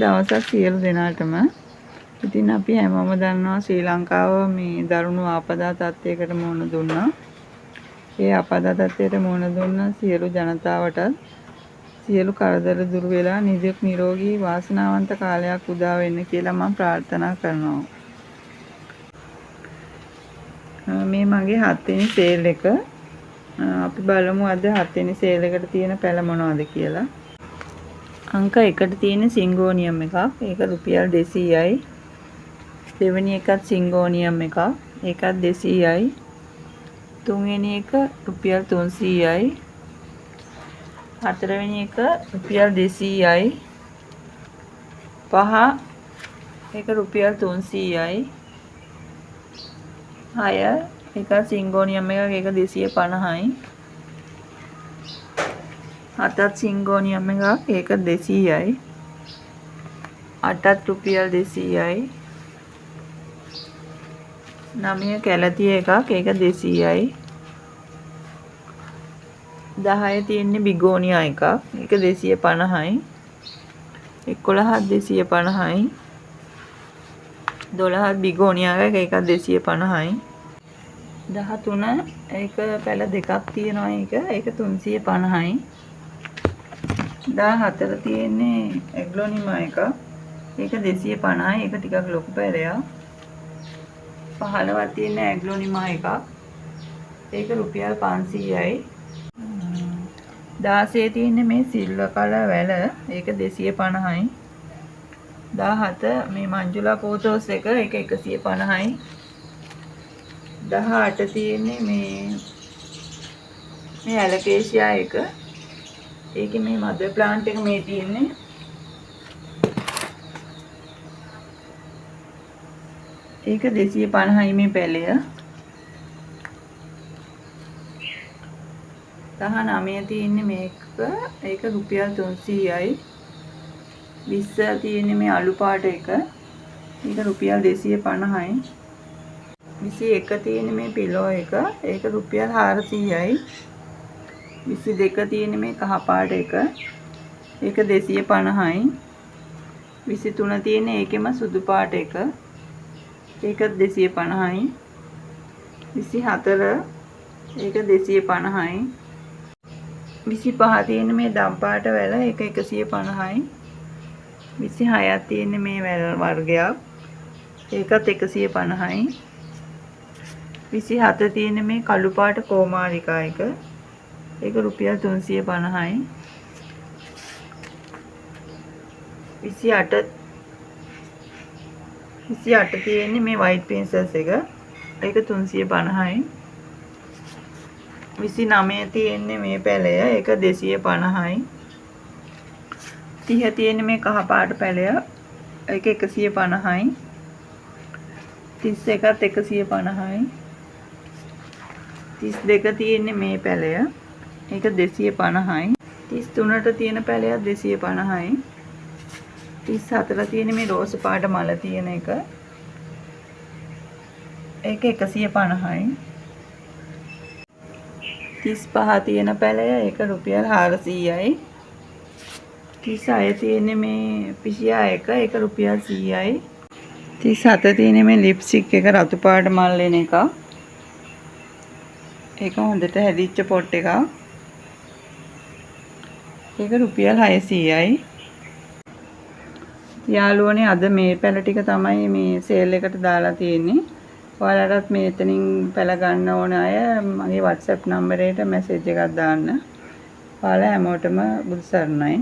දවසක් සියලු දෙනාටම. ඉතින් අපි හැමෝම දන්නවා ශ්‍රී ලංකාව මේ දරුණු ආපදා තත්ත්වයකට මුහුණ දුන්නා. ඒ ආපදා තත්ත්වයට මුහුණ දුන්න සියලු ජනතාවට සියලු කරදර දුරු වෙලා නිදුක් නිරෝගී වාසනාවන්ත කාලයක් උදා වෙන්න කියලා මම ප්‍රාර්ථනා කරනවා. මේ මගේ 7 වෙනි සේල් එක. අපි බලමු අද 7 වෙනි සේල් එකට තියෙන පැල මොනවද කියලා. අංක 1ට තියෙන සිංගෝනියම් එකක්. ඒක රුපියල් 200යි. දෙවෙනි එකත් සිංගෝනියම් එකක්. ඒකත් 200යි. තුන්වෙනි එක රුපියල් 300යි. හතරවෙනි එක රුපියල් 200යි. පහ ඒක රුපියල් 300යි. 6 ඒක සිංගෝනියම් එකක්. ඒක 250යි. 7ත් සිංගෝනියම් එකක්. ඒක 200යි. 8ත් රුපියල් 200යි. 9 කැලතිය එකක්. ඒක 200යි. 10 තියෙන්නේ බිගෝනියා එකක්. ඒක 250යි. 11ත් 250යි. 12ත් බිගෝනියා එකක්. ඒක 250යි. 13 ඒක පැල දෙකක් තියෙනවා. ඒක 350යි. 14 තියෙන්නේ ඇග්ලොනිමා එකක්. ඒක 250යි. ඒක ටිකක් ලොකු පැලයක්. 15ක් තියෙන ඇග්ලොනිමා එකක්. ඒක රුපියල් 500යි. 16 තියෙන්නේ මේ සිල්වර් කලර් වැල. ඒක 250යි. 17 මේ මංජුලා පෝතෝස් එක. ඒක 150යි. 18 තියෙන්නේ මේ ඇලකේෂියා එක. ඒකේ මේ මදර් ප්ලාන්ට් එක මේ තියෙන්නේ. ඒක 250යි මේ පැලය. 19 තියෙන්නේ මේක. ඒක රුපියල් 300යි. 20 තියෙන්නේ මේ අලු පාට එක. ඒක රුපියල් 250යි. 21 තියෙන්නේ මේ පිලෝ එක. ඒක රුපියල් 400යි. 22 තියෙන්නේ මේ කහ පාට එක. ඒක 250යි. 23 තියෙන්නේ ඒකෙම සුදු පාට එක. ඒක 250යි. 24 ඒක 250යි. 25 තියෙන්නේ මේ දම් පාට වැල. ඒක 150යි. 26ක් තියෙන්නේ මේ වැල් වර්ගයක්. ඒකත් 150යි. 27 තියෙන්නේ මේ කළු පාට කොමාරිකා එක. ඒක රුපියල් 350යි. 28 තියෙන්නේ මේ වයිට් ප්‍රින්සස් එක. ඒක 350යි. 29 තියෙන්නේ මේ පැලය. ඒක 250යි. 30 තියෙන්නේ මේ කහ පාට පැලය. ඒක 150යි. 31ත් 150යි. 32 තියෙන්නේ මේ පැලය. ඒක 250යි. 33ට තියෙන පැලයක් 250යි. 34 තියෙන්නේ මේ රෝස් පාට මල තියෙන එක. ඒක 150යි. 35 තියෙන පැලය. ඒක රුපියල් 400යි. 36 තියෙන්නේ මේ පිෂියා එක. ඒක රුපියල් 100යි. 37 තියෙන්නේ මේ ලිප්ස්ටික් එක රතු පාට මල් වෙන එක. ඒක හොඳට හැදිච්ච පොට් එකක්. ඒක රුපියල් 600යි. යාළුවනේ අද මේ පැල ටික තමයි මේ සේල් එකට දාලා තියෙන්නේ. ඔයාලටත් මෙතනින් පැල ගන්න ඕන අය මගේ WhatsApp නම්බරයට මැසේජ් එකක් දාන්න. ඔයාලා හැමෝටම බුදු සරණයි.